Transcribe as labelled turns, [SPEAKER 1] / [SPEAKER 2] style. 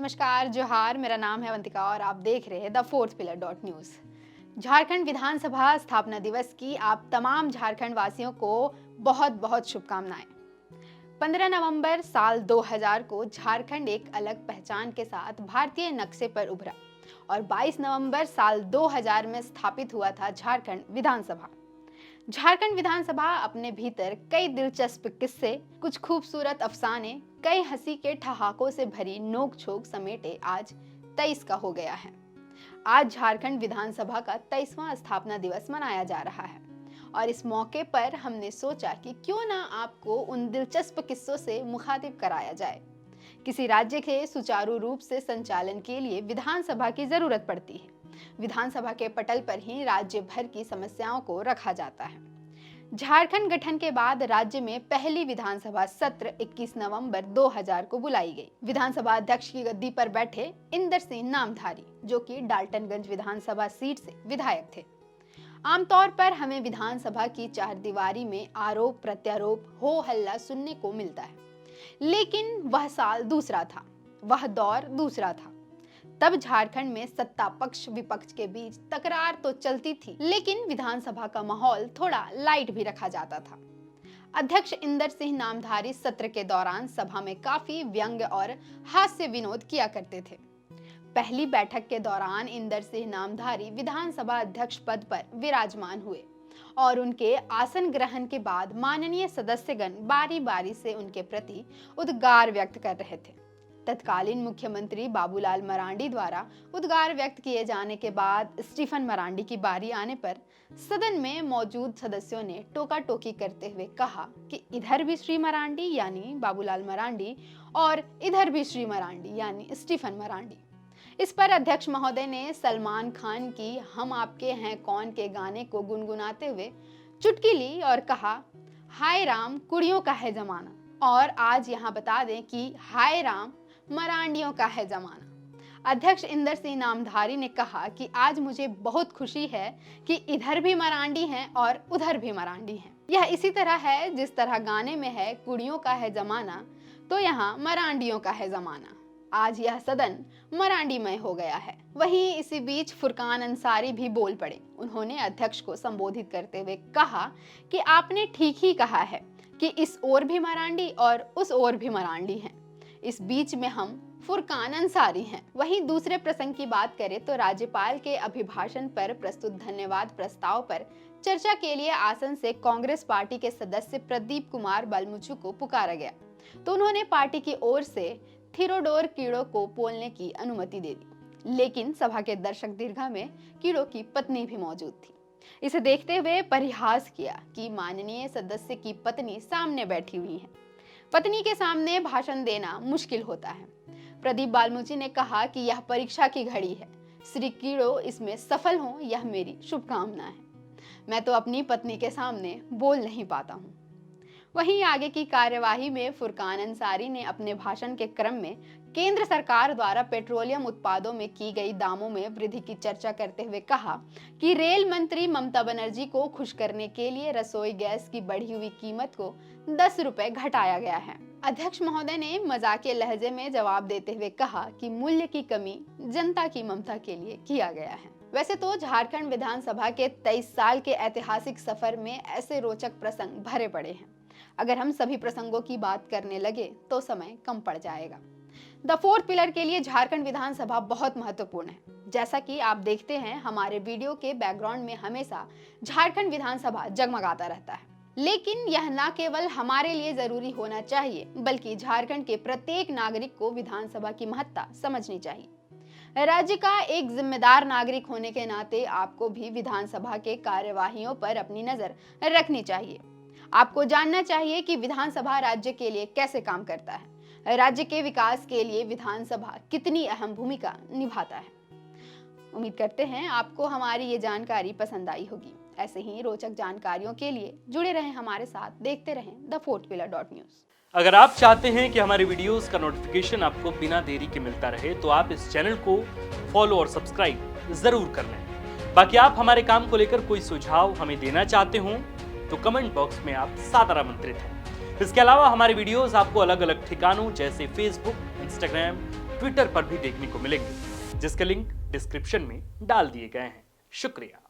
[SPEAKER 1] नमस्कार, जोहार। मेरा नाम है अवंतिका और आप देख रहे हैं the Fourth Pillar dot news. Jharkhand विधानसभा स्थापना दिवस की आप तमाम झारखंड वासियों को बहुत बहुत शुभकामनाएं। 15 नवंबर साल 2000 को झारखंड एक अलग पहचान के साथ भारतीय नक्शे पर उभरा और 22 नवंबर साल 2000 में स्थापित हुआ था झारखंड विधानसभा। झारखंड विधानसभा अपने भीतर कई दिलचस्प किस्से, कुछ खूबसूरत अफसाने, कई हंसी के ठहाकों से भरी नोक झोंक समेटे आज 23 का हो गया है। आज झारखंड विधानसभा का 23वां स्थापना दिवस मनाया जा रहा है और इस मौके पर हमने सोचा कि क्यों ना आपको उन दिलचस्प किस्सों से मुखातिब कराया जाए। किसी राज्य के सुचारू रूप से संचालन के लिए विधानसभा की जरूरत पड़ती है। विधानसभा के पटल पर ही राज्य भर की समस्याओं को रखा जाता है। झारखंड गठन के बाद राज्य में पहली विधानसभा सत्र 21 नवंबर 2000 को बुलाई गई। विधानसभा अध्यक्ष की गद्दी पर बैठे इंदर सिंह नामधारी, जो कि डाल्टनगंज विधानसभा सीट से विधायक थे। आमतौर पर हमें विधानसभा की चारदीवारी में आरोप प्रत्यारोप, हो हल्ला सुनने को मिलता है, लेकिन वह साल दूसरा था, वह दौर दूसरा था। तब झारखंड में सत्ता पक्ष विपक्ष के बीच तकरार तो चलती थी, लेकिन विधानसभा का माहौल थोड़ा लाइट भी रखा जाता था। अध्यक्ष इंदर सिंह नामधारी सत्र के दौरान सभा में काफी व्यंग और हास्य विनोद किया करते थे। पहली बैठक के दौरान इंदर सिंह नामधारी विधानसभा अध्यक्ष पद पर विराजमान हुए और उनके आसन ग्रहण के बाद माननीय सदस्यगण बारी बारी से उनके प्रति उद्गार व्यक्त कर रहे थे। तत्कालीन मुख्यमंत्री बाबूलाल मरांडी द्वारा उद्गार व्यक्त किए जाने के बाद स्टीफन मरांडी की बारी आने पर सदन में मौजूद सदस्यों ने टोका टोकी करते हुए कहा कि इधर भी श्री मरांडी यानी बाबूलाल मरांडी और इधर भी श्री मरांडी यानी स्टीफन मरांडी। इस पर अध्यक्ष महोदय ने सलमान खान की हम आपके हैं कौन के गाने को गुनगुनाते हुए चुटकी ली और कहा, हाय राम कुड़ियों का है जमाना। और आज यहाँ बता दें कि हाय राम मरांडियों का है जमाना। अध्यक्ष इंदर सिंह नामधारी ने कहा कि आज मुझे बहुत खुशी है कि इधर भी मरांडी हैं और उधर भी मरांडी हैं। यह इसी तरह है जिस तरह गाने में है कुड़ियों का है जमाना, तो यहाँ मरांडियों का है जमाना। आज यह सदन मरांडीमय हो गया है। वहीं इसी बीच फुरकान अंसारी भी बोल पड़े। उन्होंने अध्यक्ष को संबोधित करते हुए कहा कि आपने ठीक ही कहा है कि इस ओर भी मरांडी और उस ओर भी मरांडी हैं। इस बीच में हम फुरकान अंसारी हैं। वहीं दूसरे प्रसंग की बात करें तो राज्यपाल के अभिभाषण पर प्रस्तुत धन्यवाद प्रस्ताव पर चर्चा के लिए आसन से कांग्रेस पार्टी के सदस्य प्रदीप कुमार बलमुचु को पुकारा गया, तो उन्होंने पार्टी की ओर से थिरोडोर कीड़ो को बोलने की अनुमति दे दी, लेकिन सभा के दर्शक दीर्घा में कीड़ो की पत्नी भी मौजूद थी। इसे देखते हुए परिहास किया कि माननीय सदस्य की पत्नी सामने बैठी हुई है, पत्नी के सामने भाषण देना मुश्किल होता है। प्रदीप बालमुची ने कहा कि यह परीक्षा की घड़ी है, श्री कीड़ो इसमें सफल हो यह मेरी शुभकामना है। मैं तो अपनी पत्नी के सामने बोल नहीं पाता हूँ। वहीं आगे की कार्यवाही में फुरकान अंसारी ने अपने भाषण के क्रम में केंद्र सरकार द्वारा पेट्रोलियम उत्पादों में की गई दामों में वृद्धि की चर्चा करते हुए कहा कि रेल मंत्री ममता बनर्जी को खुश करने के लिए रसोई गैस की बढ़ी हुई कीमत को 10 रुपए घटाया गया है। अध्यक्ष महोदय ने मजाकिया लहजे में जवाब देते हुए कहा कि मूल्य की कमी जनता की ममता के लिए किया गया है। वैसे तो झारखंड विधानसभा के 23 साल के ऐतिहासिक सफर में ऐसे रोचक प्रसंग भरे पड़े हैं। अगर हम सभी प्रसंगों की बात करने लगे तो समय कम पड़ जाएगा। द फोर्थ पिलर के लिए झारखंड विधानसभा बहुत महत्वपूर्ण है। जैसा कि आप देखते हैं, हमारे वीडियो के बैकग्राउंड में हमेशा झारखंड विधानसभा जगमगाता रहता है, लेकिन यह न केवल हमारे लिए जरूरी होना चाहिए बल्कि झारखंड के प्रत्येक नागरिक को विधानसभा की महत्ता समझनी चाहिए। राज्य का एक जिम्मेदार नागरिक होने के नाते आपको भी विधानसभा के कार्यवाहियों पर अपनी नजर रखनी चाहिए। आपको जानना चाहिए कि विधानसभा राज्य के लिए कैसे काम करता है, राज्य के विकास के लिए विधानसभा कितनी अहम भूमिका निभाता है। उम्मीद करते हैं आपको हमारी ये जानकारी पसंद आई होगी। ऐसे ही रोचक जानकारियों के लिए जुड़े रहें हमारे साथ, देखते रहें the Fourth Pillar dot news.
[SPEAKER 2] अगर आप चाहते हैं कि हमारे वीडियोस का नोटिफिकेशन आपको बिना देरी के मिलता रहे तो आप इस चैनल को फॉलो और सब्सक्राइब जरूर कर लें। बाकी आप हमारे काम को लेकर कोई सुझाव हमें देना चाहते हो तो कमेंट बॉक्स में आप सादर आमंत्रित हैं। इसके अलावा हमारे वीडियोस आपको अलग अलग ठिकानों जैसे फेसबुक, इंस्टाग्राम, ट्विटर पर भी देखने को मिलेंगे, जिसके लिंक डिस्क्रिप्शन में डाल दिए गए हैं। शुक्रिया।